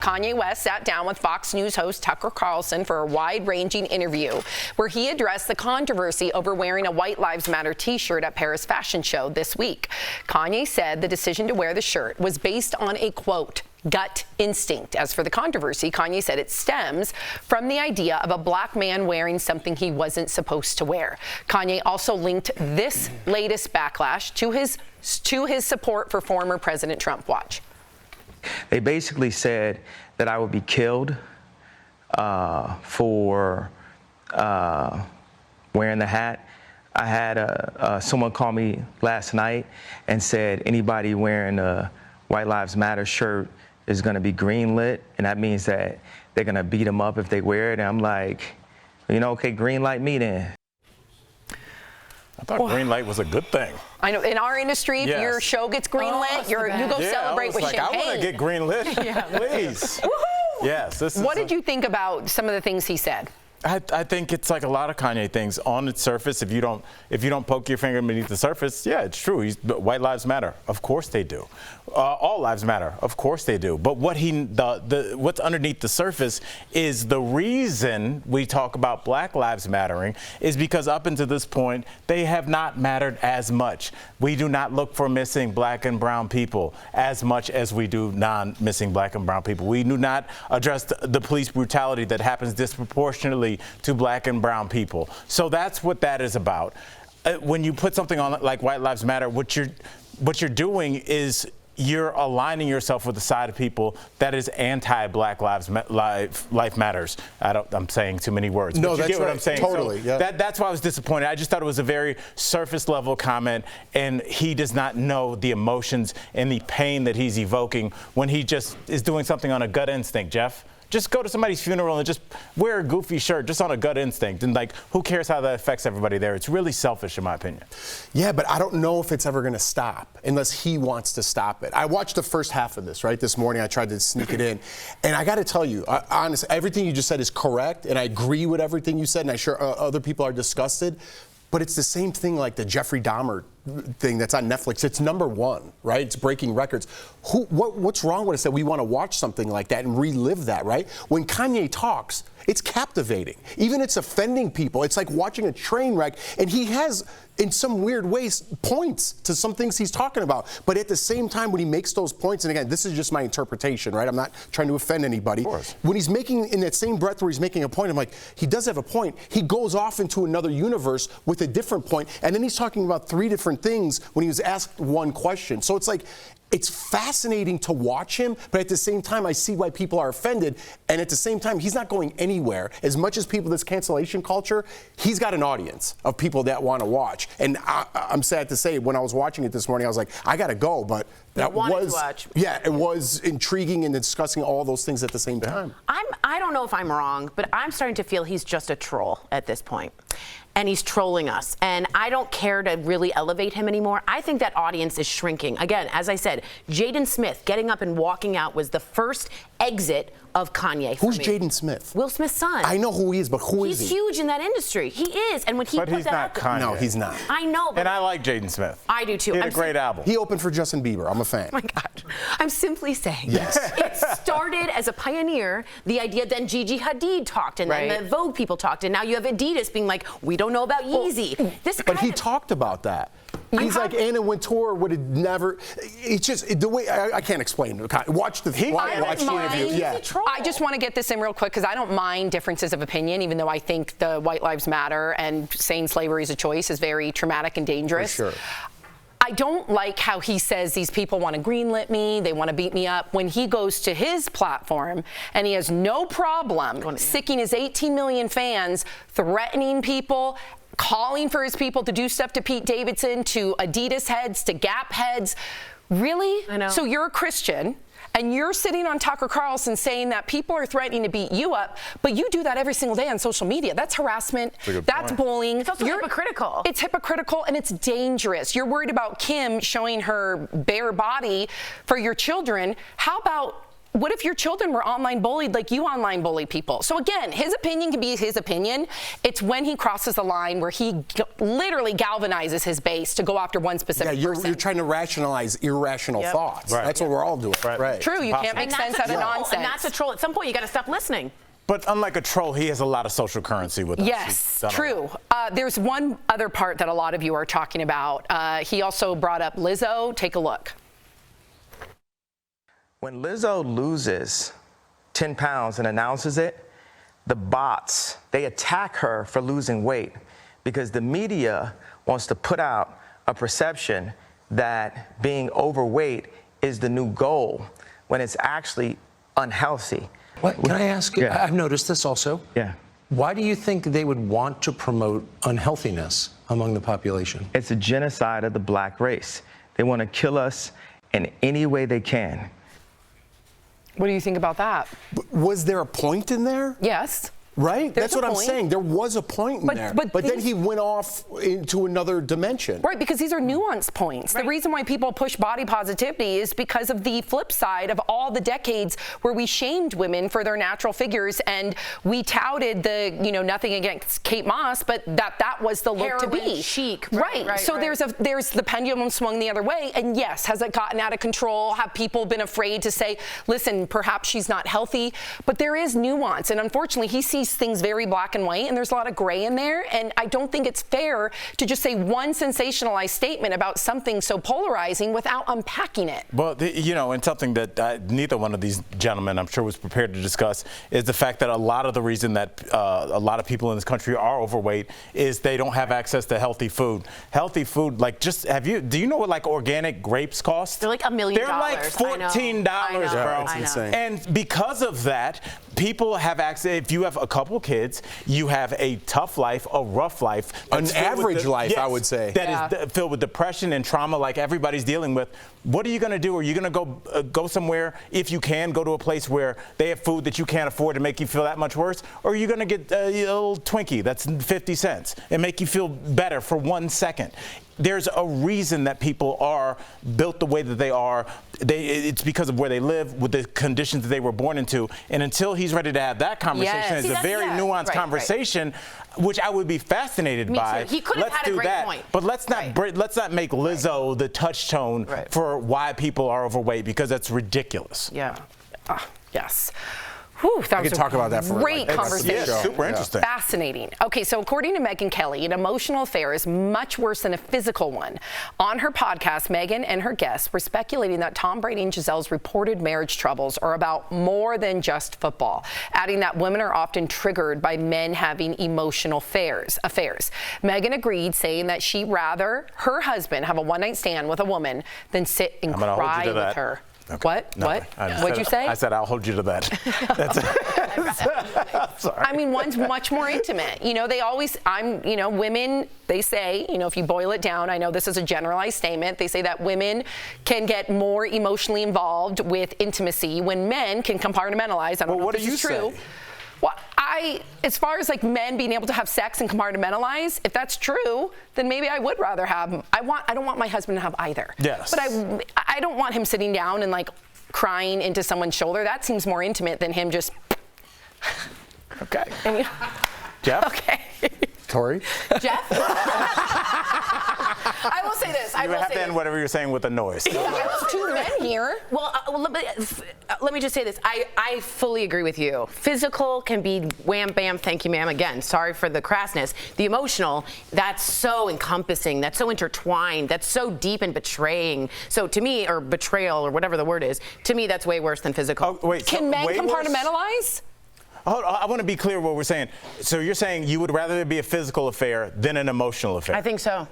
Kanye West sat down with Fox News host Tucker Carlson for a wide-ranging interview where he addressed the controversy over wearing a White Lives Matter t-shirt at Paris Fashion Show this week. Kanye said the decision to wear the shirt was based on a, quote, gut instinct. As for the controversy, Kanye said it stems from the idea of a black man wearing something he wasn't supposed to wear. Kanye also linked this latest backlash to his support for former President Trump. Watch. They basically said that I would be killed for wearing the hat. I had someone call me last night and said anybody wearing a White Lives Matter shirt is going to be greenlit, and that means that they're going to beat them up if they wear it. And I'm like, you know, okay, green light me then. I thought green light was a good thing. I know in our industry, if your show gets greenlit, you go celebrate with champagne. I want to get greenlit, please. Woohoo! Yes. What did you think about some of the things he said? I think it's like a lot of Kanye things. On its surface, if you don't poke your finger beneath the surface, yeah, it's true. White lives matter. Of course they do. All lives matter. Of course they do. But what's underneath the surface is the reason we talk about Black lives mattering is because up until this point, they have not mattered as much. We do not look for missing Black and brown people as much as we do non-missing Black and brown people. We do not address the police brutality that happens disproportionately to Black and brown people. So that's what that is about. When you put something on like White Lives Matter, what you're doing is you're aligning yourself with the side of people that is anti-Black life matters. I'm saying too many words. No, but you that's get what right. I'm saying. Totally. So yeah. That's why I was disappointed. I just thought it was a very surface level comment, and he does not know the emotions and the pain that he's evoking when he just is doing something on a gut instinct, Jeff. Just go to somebody's funeral and just wear a goofy shirt just on a gut instinct. And, like, who cares how that affects everybody there? It's really selfish, in my opinion. Yeah, but I don't know if it's ever going to stop unless he wants to stop it. I watched the first half of this, right? This morning I tried to sneak it in. And I got to tell you, honestly, everything you just said is correct. And I agree with everything you said. And I'm sure other people are disgusted. But it's the same thing like the Jeffrey Dahmer thing that's on Netflix. It's #1, right? It's breaking records. What's wrong with us that we want to watch something like that and relive that, right? When Kanye talks, it's captivating. Even it's offending people. It's like watching a train wreck. And he has, in some weird ways, points to some things he's talking about. But at the same time, when he makes those points, and again, this is just my interpretation, right? I'm not trying to offend anybody. Of course. When he's making, in that same breath where he's making a point, I'm like, he does have a point. He goes off into another universe with a different point. And then he's talking about 3 different things when he was asked one question. So it's like, it's fascinating to watch him, but at the same time, I see why people are offended. And at the same time, he's not going anywhere. As much as people, this cancellation culture, he's got an audience of people that want to watch. And I'm sad to say, when I was watching it this morning, I was like, I got to go. But that was, yeah, it was intriguing and discussing all those things at the same time. I don't know if I'm wrong, but I'm starting to feel he's just a troll at this point. And he's trolling us. And I don't care to really elevate him anymore. I think that audience is shrinking. Again, as I said, Jaden Smith getting up and walking out was the first exit of Kanye. Who's Jaden Smith? Will Smith's son. I know who he is, but who is he? He's huge in that industry. He is. And when he But put he's that not out there, Kanye. No, he's not. I know. But And I like Jaden Smith. I do too. He had a great album. He opened for Justin Bieber. I'm a fan. Oh my God. I'm simply saying. Yes. It started as a pioneer, the idea, then Gigi Hadid talked, and then the Vogue people talked, and now you have Adidas being like, we don't know about Yeezy. But he talked about that. He's like Anna Wintour would have never. It's just the way I can't explain it. Watch the interview. Yeah. I just want to get this in real quick because I don't mind differences of opinion, even though I think the White Lives Matter and saying slavery is a choice is very traumatic and dangerous. For sure. I don't like how he says these people want to greenlit me, they want to beat me up, when he goes to his platform and he has no problem sicking his 18 million fans, threatening people, calling for his people to do stuff to Pete Davidson, to Adidas heads, to Gap heads. Really? I know. So you're a Christian, and you're sitting on Tucker Carlson saying that people are threatening to beat you up, but you do that every single day on social media. That's harassment. That's bullying. It's also hypocritical. It's hypocritical, and it's dangerous. You're worried about Kim showing her bare body for your children. How about what if your children were online bullied like you online bully people? So again, his opinion can be his opinion. It's when he crosses the line where he literally galvanizes his base to go after one specific person. You're trying to rationalize irrational thoughts. Right. That's what we're all doing. Right. True, you can't make sense out of nonsense. And that's a troll. At some point, you got to stop listening. But unlike a troll, he has a lot of social currency with us. Yes, true. There's one other part that a lot of you are talking about. He also brought up Lizzo. Take a look. When Lizzo loses 10 pounds and announces it, the bots, they attack her for losing weight because the media wants to put out a perception that being overweight is the new goal when it's actually unhealthy. What, can I ask? Yeah. I've noticed this also. Yeah. Why do you think they would want to promote unhealthiness among the population? It's a genocide of the black race. They want to kill us in any way they can. What do you think about that? Was there a point in there? Yes. Right? There's That's what a I'm point. saying. There was a point in there. But then these- he went off into another dimension. Right, because these are nuanced points. The reason why people push body positivity is because of the flip side of all the decades where we shamed women for their natural figures and we touted the, nothing against Kate Moss, but that was the look to Heroin be. chic. Right. So there's the pendulum swung the other way. And yes, has it gotten out of control? Have people been afraid to say, listen, perhaps she's not healthy? But there is nuance. And unfortunately, he sees things very black and white, and there's a lot of gray in there. And I don't think it's fair to just say one sensationalized statement about something so polarizing without unpacking it. Well, and something that neither one of these gentlemen, I'm sure, was prepared to discuss is the fact that a lot of the reason that a lot of people in this country are overweight is they don't have access to healthy food. Healthy food, do you know what organic grapes cost? They're like $1 million. They're like $14, I know. bro. That's insane. And because of that, people have access. If you have a couple kids, you have a tough life, a rough life. An average life, I would say. That is filled with depression and trauma like everybody's dealing with. What are you going to do? Are you going to go somewhere, if you can, go to a place where they have food that you can't afford to make you feel that much worse? Or are you going to get a little Twinkie that's 50 cents and make you feel better for 1 second? There's a reason that people are built the way that they are. It's because of where they live, with the conditions that they were born into. And until he's ready to have that conversation, Yes. it's a very nuanced conversation, which I would be fascinated by. Too. He could have Let's had do a great that. point. But let's not make Lizzo the touchstone for why people are overweight, because that's ridiculous. Yeah. Yes. Whew, that was could talk about that for great conversation. Yeah, super interesting. Fascinating. Okay, so according to Megyn Kelly, an emotional affair is much worse than a physical one. On her podcast, Megyn and her guests were speculating that Tom Brady and Giselle's reported marriage troubles are about more than just football, adding that women are often triggered by men having emotional affairs. Megyn agreed, saying that she'd rather her husband have a one-night stand with a woman than sit and cry with her. Okay. What? No, What? What'd you say? I said I'll hold you to that. Sorry. I mean, one's much more intimate. Women, they say, if you boil it down, I know this is a generalized statement, they say that women can get more emotionally involved with intimacy when men can compartmentalize. I don't know if this is true. Well, as far as men being able to have sex and compartmentalize, if that's true, then maybe I would rather have. I don't want my husband to have either. Yes. But I don't want him sitting down and crying into someone's shoulder. That seems more intimate than him just. Okay. Jeff. Okay. Tori? Jeff? I will say this. You have to end whatever you're saying with a noise. There's two men here. Well, let me just say this. I fully agree with you. Physical can be wham, bam, thank you, ma'am. Again, sorry for the crassness. The emotional, that's so encompassing. That's so intertwined. That's so deep and betraying. So to me, or betrayal, or whatever the word is, to me, that's way worse than physical. Oh, wait, Can men compartmentalize? Hold on, I want to be clear what we're saying. So you're saying you would rather it be a physical affair than an emotional affair? I think so.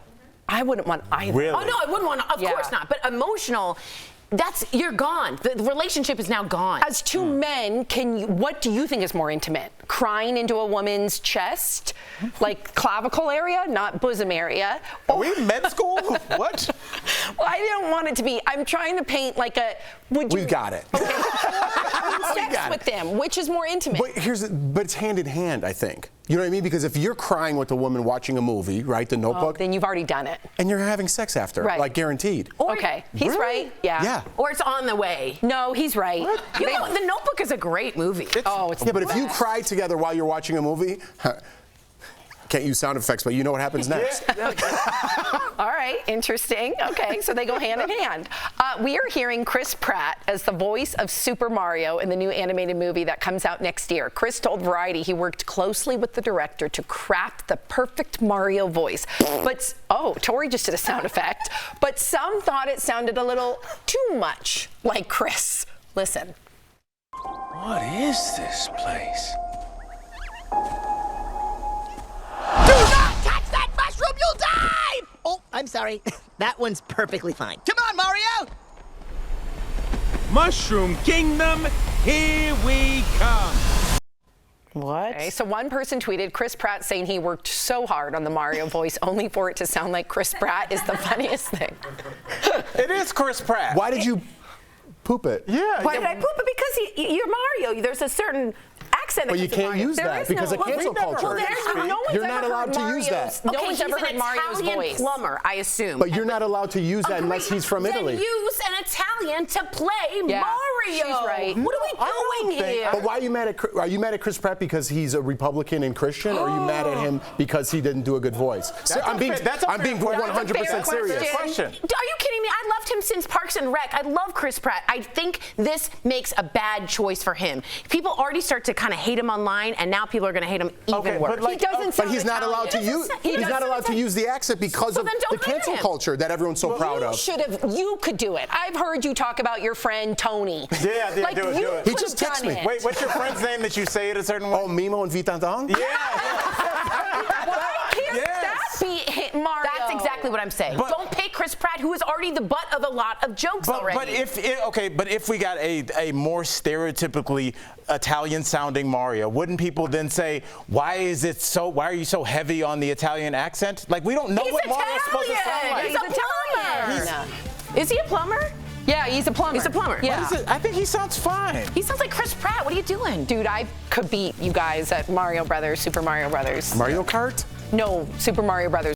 I wouldn't want either. Really? Oh, no, I wouldn't want to. Of course not. But emotional, you're gone. The relationship is now gone. As two men, what do you think is more intimate? crying into a woman's chest, like clavicle area, not bosom area. Are we in med school? What? Well, I don't want it to be. I'm trying to paint like a. We've got it. Okay. Sex with them, which is more intimate. But it's hand in hand, I think. You know what I mean? Because if you're crying with a woman watching a movie, right, The Notebook, then you've already done it. and you're having sex after, Right. like guaranteed. Okay, he's Really? right. Yeah. Yeah. Or it's on the way. No, he's right. You know, The Notebook is a great movie. It's Yeah, but if you cry together while you're watching a movie, can't use sound effects, but you know what happens next. All right, interesting. Okay, so they go hand in hand. We are hearing Chris Pratt as the voice of Super Mario in the new animated movie that comes out next year. Chris told Variety he worked closely with the director to craft the perfect Mario voice. But, Tori just did a sound effect. But some thought it sounded a little too much like Chris. Listen. What is this place? Do not touch that mushroom, you'll die! Oh, I'm sorry. That one's perfectly fine. Come on, Mario! Mushroom Kingdom, here we come. What? Okay, so one person tweeted Chris Pratt saying he worked so hard on the Mario voice only for it to sound like Chris Pratt is the funniest thing. It is Chris Pratt. Why did you poop it? Yeah. Why did I poop it? Because you're Mario. There's a certain accent. But you that can't Mario. use There that is because no- of cancel Well, culture. no one's You're ever not heard allowed to use that. No Okay, one's he's ever an heard Mario's Italian voice. plumber, I assume. But you're not allowed to use that unless he's from Italy. Then use an Italian to play Yeah, Mario. she's right. What are we doing here? But why are you mad at? Are you mad at Chris Pratt because he's a Republican and Christian, or are you mad at him because he didn't do a good voice? I'm being 100% serious. Question. Are you kidding me? I loved him since Parks and Rec. I love Chris Pratt. I think this makes a bad choice for him. People already start to kind of hate him online, and now people are going to hate him even worse. He doesn't But he's not allowed to use. He's not allowed to use the accent because So of then the don't hire cancel him. culture that everyone's so proud of. You could do it. I've heard you talk about your friend Tony. Yeah, like, do it. He just texted me. Wait, what's your friend's name that you say it a certain way? Oh, Mimo and Vitantong? Mario. That's exactly what I'm saying. Don't pay Chris Pratt, who is already the butt of a lot of jokes already. But if we got a more stereotypically Italian-sounding Mario, wouldn't people then say, why are you so heavy on the Italian accent? Like, we don't know He's what Mario's supposed to sound like. He's a plumber. Is he a plumber? Yeah, he's a plumber. He's a plumber. Yeah. I think he sounds fine. He sounds like Chris Pratt. What are you doing? Dude, I could beat you guys at Mario Brothers, Super Mario Brothers. Mario Kart? No, Super Mario Brothers.